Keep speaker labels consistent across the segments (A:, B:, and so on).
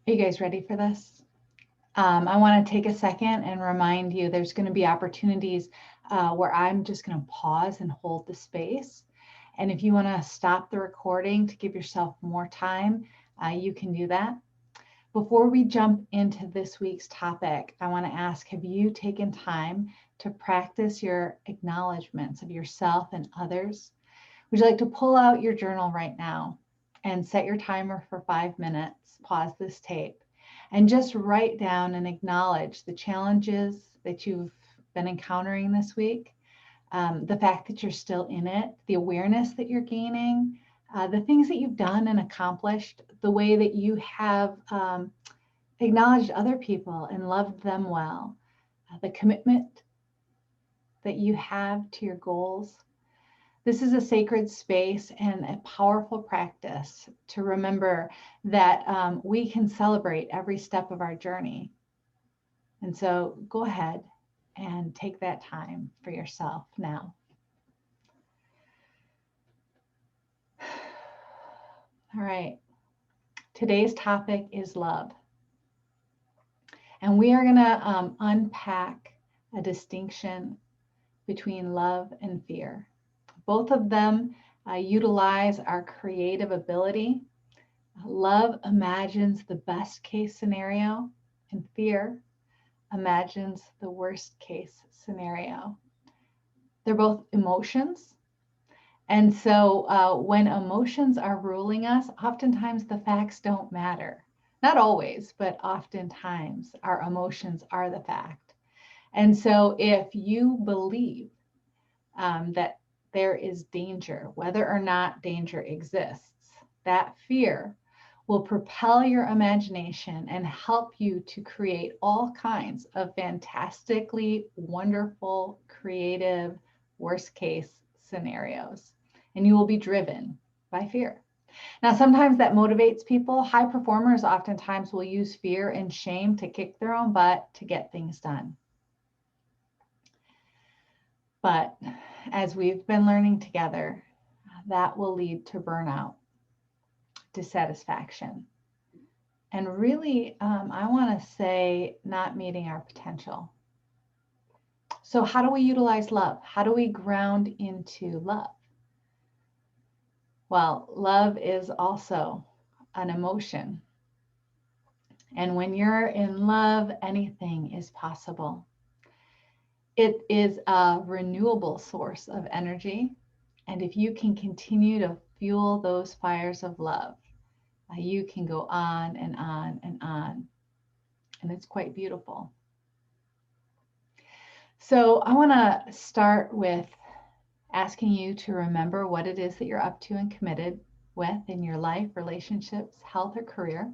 A: Are you guys ready for this? I want to take a second and remind you there's going to be opportunities where I'm just going to pause and hold the space. And if you want to stop the recording to give yourself more time, you can do that. Before we jump into this week's topic, I want to ask, have you taken time to practice your acknowledgments of yourself and others? Would you like to pull out your journal right now and set your timer for 5 minutes, pause this tape, and just write down and acknowledge the challenges that you've been encountering this week, the fact that you're still in it, the awareness that you're gaining, the things that you've done and accomplished, the way that you have acknowledged other people and loved them well, the commitment that you have to your goals. This is a sacred space and a powerful practice to remember that we can celebrate every step of our journey. And so go ahead and take that time for yourself now. All right. Today's topic is love. And we are going to unpack a distinction between love and fear. Both of them utilize our creative ability. Love imagines the best case scenario, and fear imagines the worst case scenario. They're both emotions. And so when emotions are ruling us, oftentimes the facts don't matter. Not always, but oftentimes our emotions are the fact. And so if you believe that there is danger, whether or not danger exists, that fear will propel your imagination and help you to create all kinds of fantastically wonderful, creative, worst case scenarios. And you will be driven by fear. Now, sometimes that motivates people. High performers oftentimes will use fear and shame to kick their own butt to get things done. But as we've been learning together, that will lead to burnout, dissatisfaction, and really, I want to say not meeting our potential. So how do we utilize love? How do we ground into love? Well, love is also an emotion. And when you're in love, anything is possible. It is a renewable source of energy. And if you can continue to fuel those fires of love, you can go on and on and on. And it's quite beautiful. So I want to start with asking you to remember what it is that you're up to and committed with in your life, relationships, health, or career.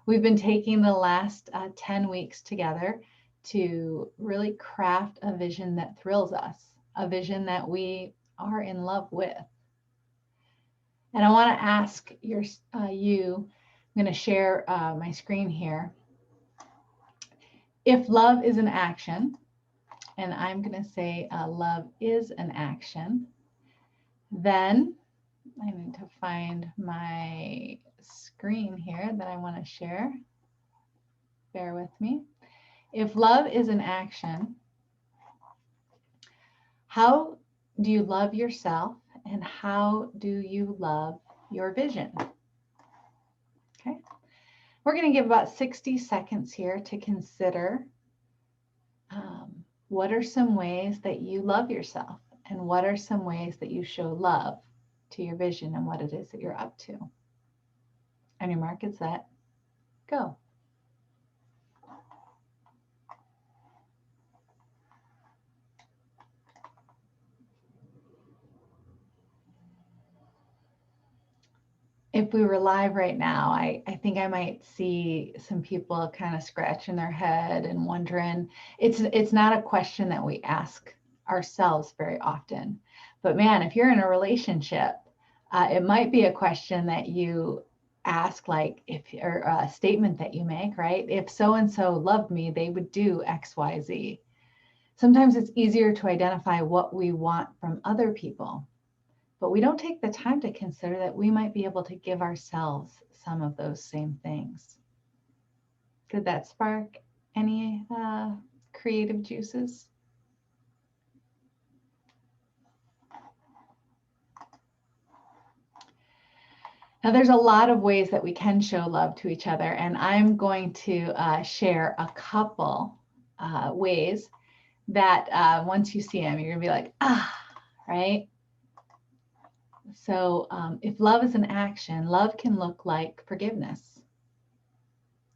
A: We've been taking the last 10 weeks together to really craft a vision that thrills us, a vision that we are in love with. And I want to ask you, I'm going to share my screen here. If love is an action, and I'm going to say love is an action, then I need to find my screen here that I want to share. Bear with me. If love is an action, how do you love yourself and how do you love your vision? Okay. We're going to give about 60 seconds here to consider what are some ways that you love yourself and what are some ways that you show love to your vision and what it is that you're up to. On your mark, get set, go. If we were live right now, I think I might see some people kind of scratching their head and wondering. It's not a question that we ask ourselves very often. But man, if you're in a relationship, it might be a question that you ask, like or a statement that you make, right? If so-and-so loved me, they would do X, Y, Z. Sometimes it's easier to identify what we want from other people. But we don't take the time to consider that we might be able to give ourselves some of those same things. Did that spark any creative juices? Now, there's a lot of ways that we can show love to each other, and I'm going to share a couple ways that once you see them, you're gonna be like, right? So if love is an action, love can look like forgiveness,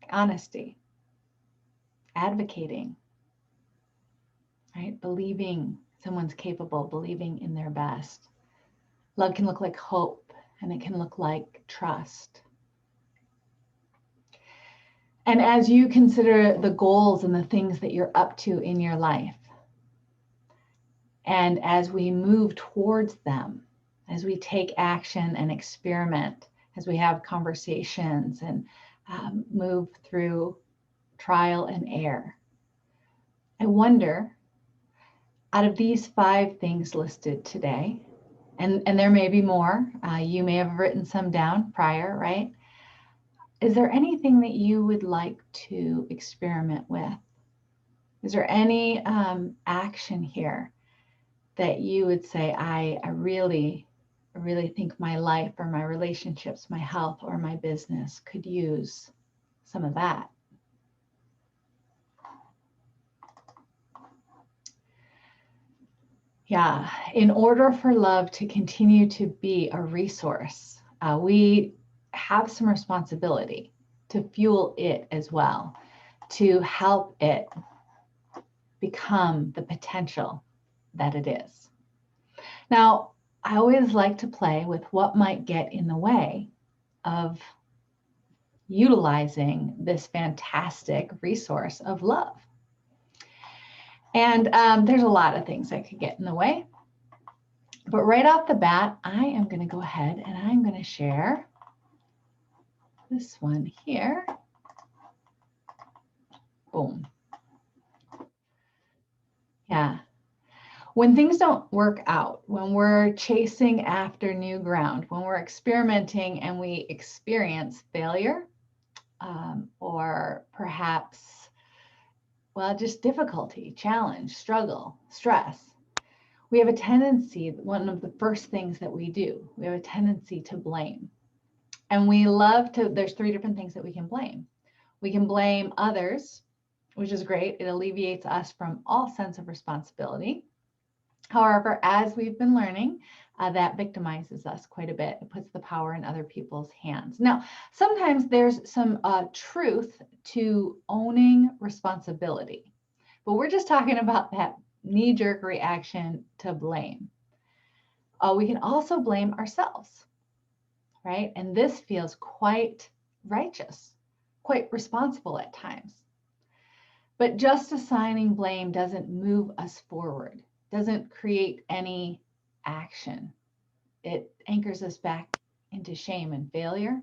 A: honesty, advocating, right? Believing someone's capable, believing in their best. Love can look like hope, and it can look like trust. And as you consider the goals and the things that you're up to in your life, and as we move towards them, as we take action and experiment, as we have conversations and move through trial and error, I wonder, out of these 5 things listed today, and there may be more, you may have written some down prior, right? Is there anything that you would like to experiment with? Is there any action here that you would say, I really think my life or my relationships, my health or my business could use some of that? Yeah, in order for love to continue to be a resource, we have some responsibility to fuel it as well, to help it become the potential that it is. Now, I always like to play with what might get in the way of utilizing this fantastic resource of love. And there's a lot of things that could get in the way. But right off the bat, I am going to go ahead and I'm going to share this one here. Boom. Yeah. When things don't work out, when we're chasing after new ground, when we're experimenting and we experience failure, or perhaps, well, just difficulty, challenge, struggle, stress, we have a tendency, one of the first things that we do, we have a tendency to blame. And we love to, there's 3 different things that we can blame. We can blame others, which is great. It alleviates us from all sense of responsibility. However, as we've been learning, that victimizes us quite a bit. It puts the power in other people's hands. Now, sometimes there's some truth to owning responsibility, but we're just talking about that knee-jerk reaction to blame. We can also blame ourselves, right? And this feels quite righteous, quite responsible at times. But just assigning blame doesn't move us forward, doesn't create any action. It anchors us back into shame and failure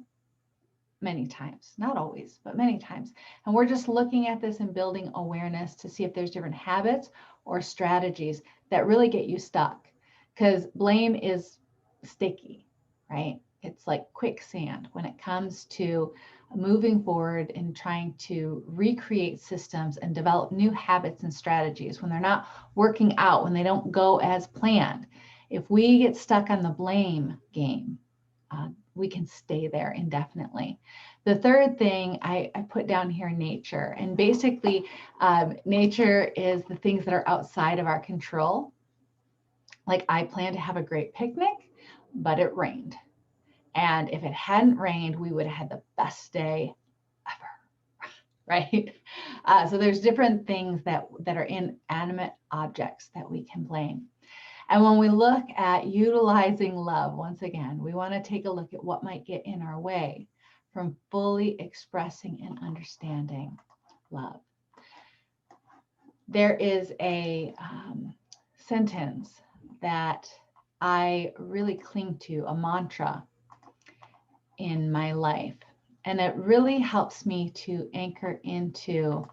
A: many times, not always, but many times. And we're just looking at this and building awareness to see if there's different habits or strategies that really get you stuck, because blame is sticky, right? It's like quicksand when it comes to moving forward and trying to recreate systems and develop new habits and strategies. When they're not working out, when they don't go as planned, if we get stuck on the blame game, we can stay there indefinitely. The third thing I put down here, nature. And basically, nature is the things that are outside of our control. Like, I planned to have a great picnic, but it rained. And if it hadn't rained, we would have had the best day ever, right? So there's different things that are inanimate objects that we can blame. And when we look at utilizing love, once again, we want to take a look at what might get in our way from fully expressing and understanding love. There is a sentence that I really cling to, a mantra in my life, and it really helps me to anchor into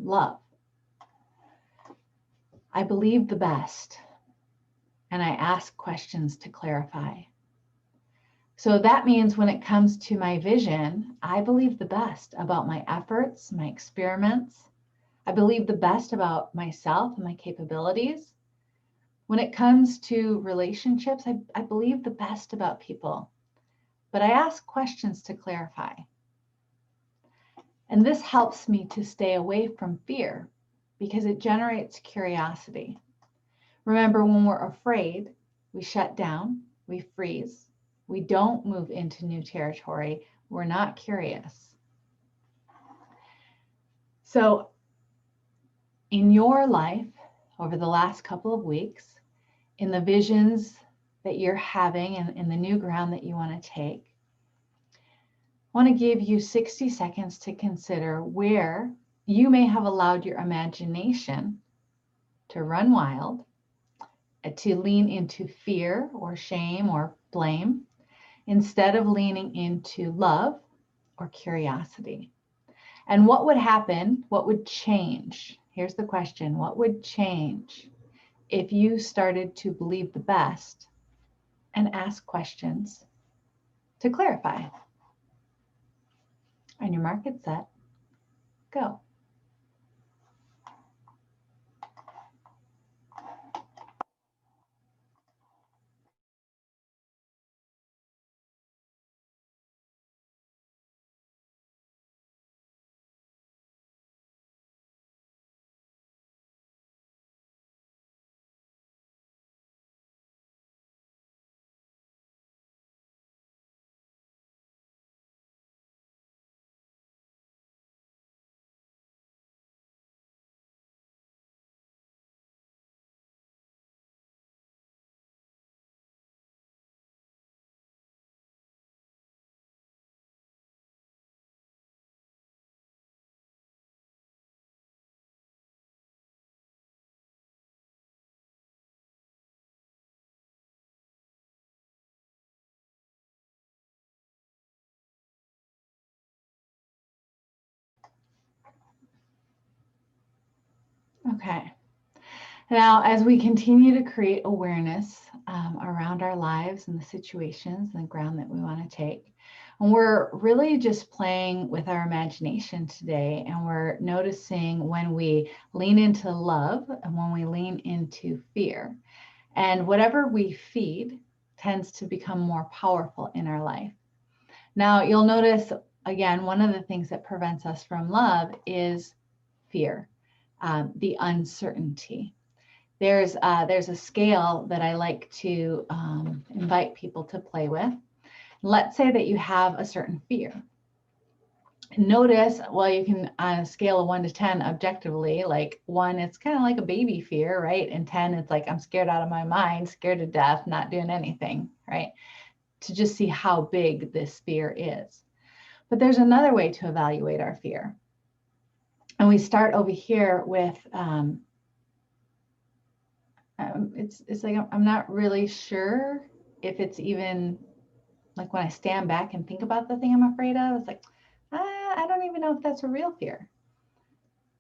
A: love. I believe the best, and I ask questions to clarify. So that means when it comes to my vision, I believe the best about my efforts, my experiments. I believe the best about myself and my capabilities. When it comes to relationships, I believe the best about people, but I ask questions to clarify. And this helps me to stay away from fear because it generates curiosity. Remember, when we're afraid, we shut down, we freeze, we don't move into new territory, we're not curious. So, in your life, over the last couple of weeks, in the visions that you're having and in the new ground that you want to take, I want to give you 60 seconds to consider where you may have allowed your imagination to run wild, to lean into fear or shame or blame, instead of leaning into love or curiosity. And what would happen? What would change? Here's the question. What would change if you started to believe the best and ask questions to clarify? On your mark, get set, go. Okay. Now, as we continue to create awareness around our lives and the situations and the ground that we want to take, and we're really just playing with our imagination today, and we're noticing when we lean into love and when we lean into fear. And whatever we feed tends to become more powerful in our life. Now, you'll notice, again, one of the things that prevents us from love is fear, the uncertainty. There's a scale that I like to invite people to play with. Let's say that you have a certain fear. Notice, well, you can, on a scale of 1 to 10, objectively, like 1, it's kind of like a baby fear, right? And 10, it's like, I'm scared out of my mind, scared to death, not doing anything, right? To just see how big this fear is. But there's another way to evaluate our fear. And we start over here with, it's like, I'm not really sure if it's even like when I stand back and think about the thing I'm afraid of, it's like, I don't even know if that's a real fear.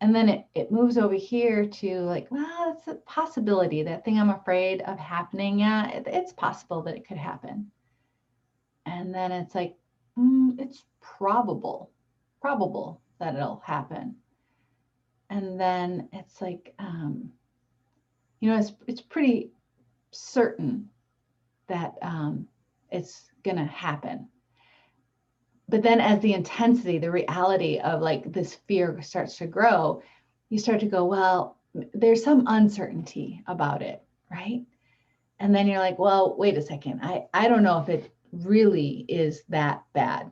A: And then it moves over here to like, well, it's a possibility, that thing I'm afraid of happening. Yeah, it's possible that it could happen. And then it's like, it's probable that it'll happen. And then it's like, it's pretty certain that it's going to happen. But then as the intensity, the reality of like this fear starts to grow, you start to go, well, there's some uncertainty about it, right? And then you're like, well, wait a second. I don't know if it really is that bad,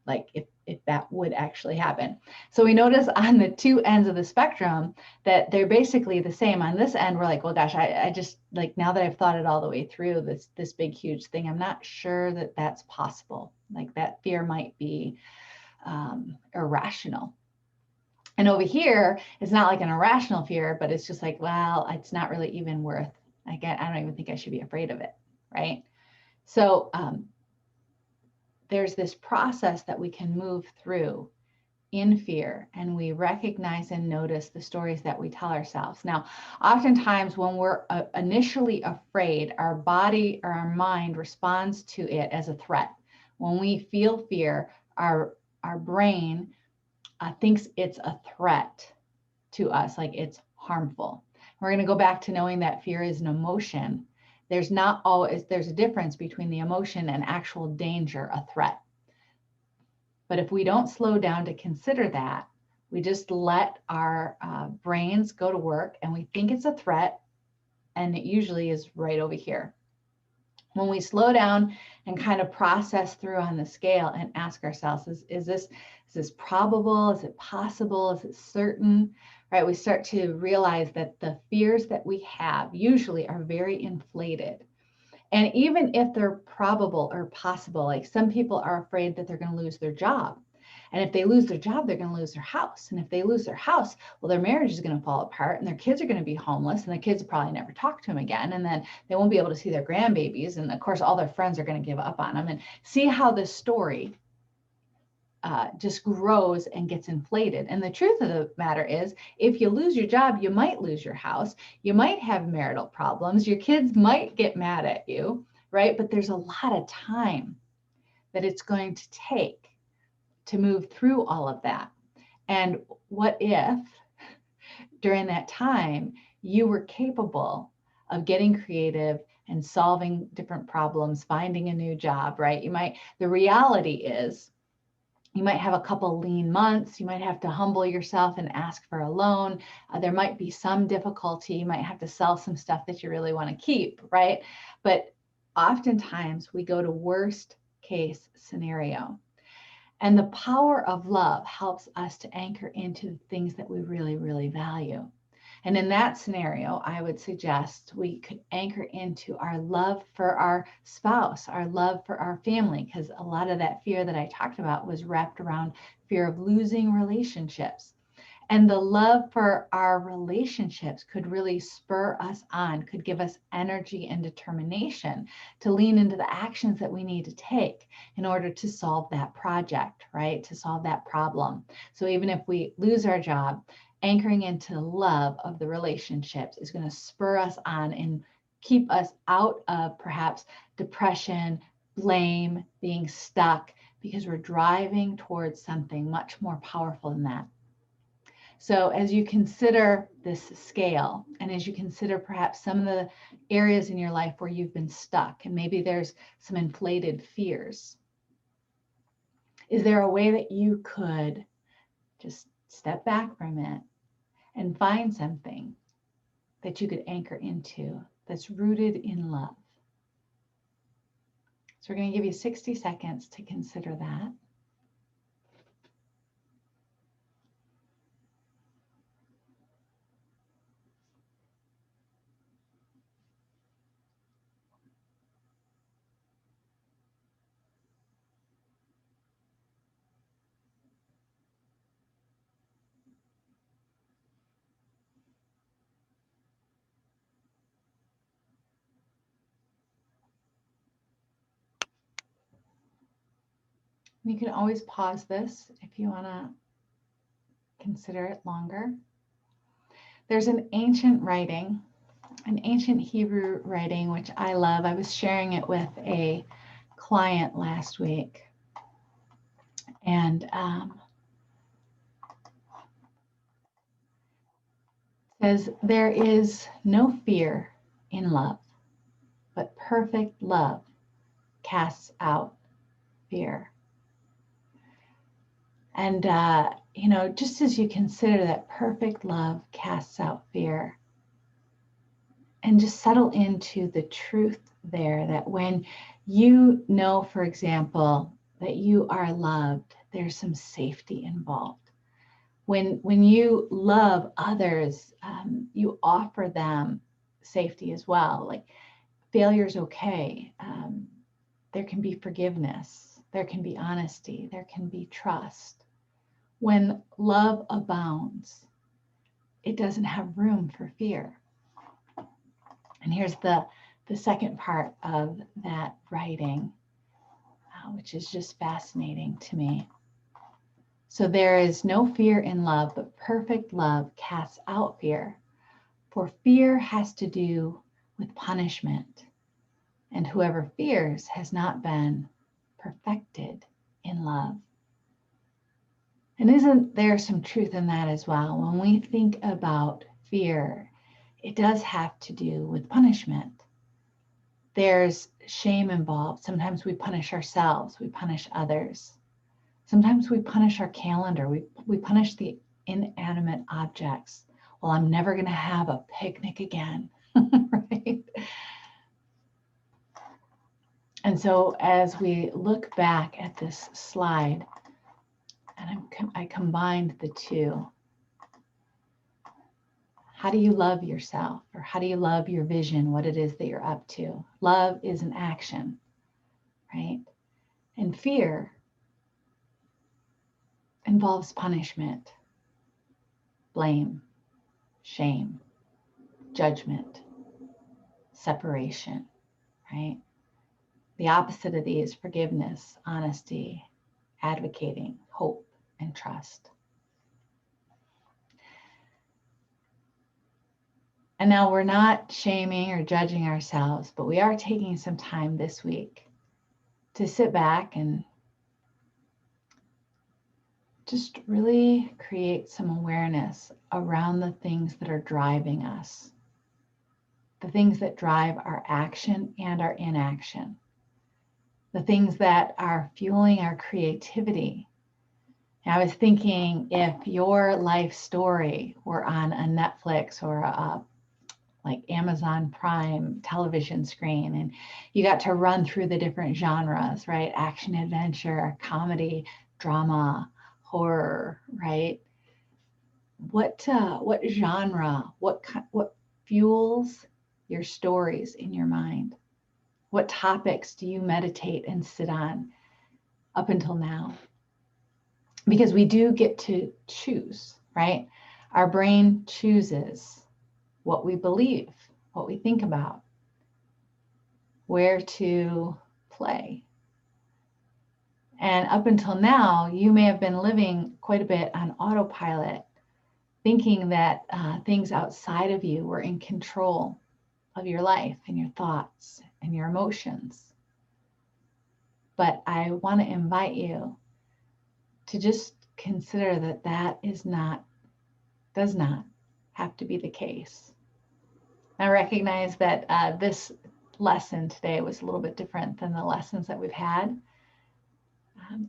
A: like if that would actually happen. So we notice on the two ends of the spectrum that they're basically the same. On this end, we're like, well, gosh, I just like, now that I've thought it all the way through, this big, huge thing, I'm not sure that that's possible. Like that fear might be irrational. And over here, it's not like an irrational fear, but it's just like, well, it's not really even worth, I don't even think I should be afraid of it, right? So there's this process that we can move through in fear, and we recognize and notice the stories that we tell ourselves. Now, oftentimes when we're initially afraid, our body or our mind responds to it as a threat. When we feel fear, our brain thinks it's a threat to us, like it's harmful. We're going to go back to knowing that fear is an emotion. There's a difference between the emotion and actual danger, a threat. But if we don't slow down to consider that, we just let our brains go to work and we think it's a threat, and it usually is right over here. When we slow down and kind of process through on the scale and ask ourselves, is this probable? Is it possible? Is it certain? Right? We start to realize that the fears that we have usually are very inflated. And even if they're probable or possible, like some people are afraid that they're going to lose their job. And if they lose their job, they're going to lose their house. And if they lose their house, well, their marriage is going to fall apart and their kids are going to be homeless and the kids will probably never talk to them again. And then they won't be able to see their grandbabies. And of course, all their friends are going to give up on them. And see how this story just grows and gets inflated. And the truth of the matter is, if you lose your job, you might lose your house. You might have marital problems. Your kids might get mad at you, right? But there's a lot of time that it's going to take to move through all of that. And what if during that time you were capable of getting creative and solving different problems, finding a new job, right? The reality is, you might have a couple lean months. You might have to humble yourself and ask for a loan. There might be some difficulty. You might have to sell some stuff that you really want to keep, right? But oftentimes we go to worst case scenario. And the power of love helps us to anchor into the things that we really, really value. And in that scenario, I would suggest we could anchor into our love for our spouse, our love for our family, because a lot of that fear that I talked about was wrapped around fear of losing relationships. And the love for our relationships could really spur us on, could give us energy and determination to lean into the actions that we need to take in order to solve that project, right? To solve that problem. So even if we lose our job, anchoring into the love of the relationships is going to spur us on and keep us out of perhaps depression, blame, being stuck, because we're driving towards something much more powerful than that. So as you consider this scale, and as you consider perhaps some of the areas in your life where you've been stuck, and maybe there's some inflated fears, is there a way that you could just step back from it and find something that you could anchor into that's rooted in love? So we're going to give you 60 seconds to consider that. You can always pause this if you want to consider it longer. There's an ancient writing, an ancient Hebrew writing, which I love. I was sharing it with a client last week. And says, there is no fear in love, but perfect love casts out fear. And, just as you consider that perfect love casts out fear, and just settle into the truth there that when you know, for example, that you are loved, there's some safety involved. When you love others, you offer them safety as well. Like, failure is okay. There can be forgiveness. There can be honesty. There can be trust. When love abounds, it doesn't have room for fear. And here's the second part of that writing, which is just fascinating to me. So there is no fear in love, but perfect love casts out fear. For fear has to do with punishment, and whoever fears has not been perfected in love. And isn't there some truth in that as well? When we think about fear, it does have to do with punishment. There's shame involved. Sometimes we punish ourselves, we punish others. Sometimes we punish our calendar, we punish the inanimate objects. Well, I'm never going to have a picnic again, right? And so as we look back at this slide, and I combined the two. How do you love yourself? Or how do you love your vision, what it is that you're up to? Love is an action, right? And fear involves punishment, blame, shame, judgment, separation, right? The opposite of these: forgiveness, honesty, advocating, hope, and trust. And now we're not shaming or judging ourselves, but we are taking some time this week to sit back and just really create some awareness around the things that are driving us, the things that drive our action and our inaction, the things that are fueling our creativity. And I was thinking, if your life story were on a Netflix or like Amazon Prime television screen, and you got to run through the different genres, right? Action, adventure, comedy, drama, horror, right? What genre, what fuels your stories in your mind? What topics do you meditate and sit on up until now? Because we do get to choose, right? Our brain chooses what we believe, what we think about, where to play. And up until now, you may have been living quite a bit on autopilot, thinking that things outside of you were in control of your life and your thoughts and your emotions. But I want to invite you to just consider that that does not have to be the case. I recognize that this lesson today was a little bit different than the lessons that we've had.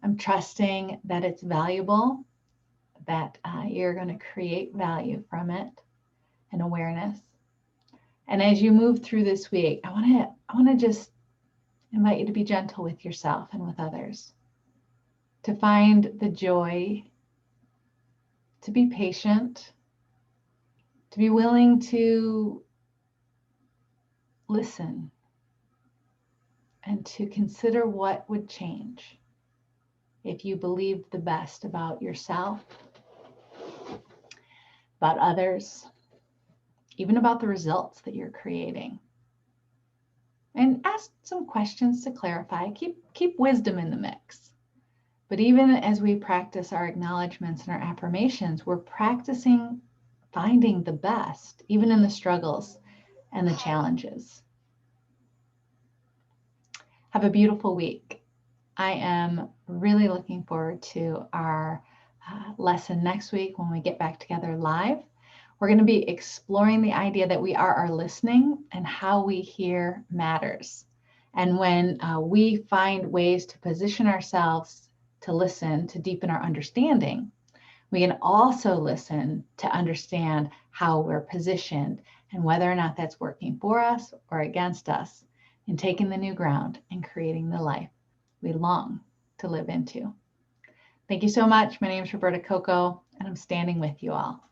A: I'm trusting that it's valuable, that you're going to create value from it and awareness. And as you move through this week, I want to just invite you to be gentle with yourself and with others, to find the joy, to be patient, to be willing to listen, and to consider what would change if you believed the best about yourself, about others, even about the results that you're creating. And ask some questions to clarify. Keep wisdom in the mix. But even as we practice our acknowledgments and our affirmations, we're practicing finding the best, even in the struggles and the challenges. Have a beautiful week. I am really looking forward to our lesson next week when we get back together live. We're going to be exploring the idea that we are our listening and how we hear matters. And when we find ways to position ourselves to listen, to deepen our understanding, we can also listen to understand how we're positioned and whether or not that's working for us or against us in taking the new ground and creating the life we long to live into. Thank you so much. My name is Roberta Coco, and I'm standing with you all.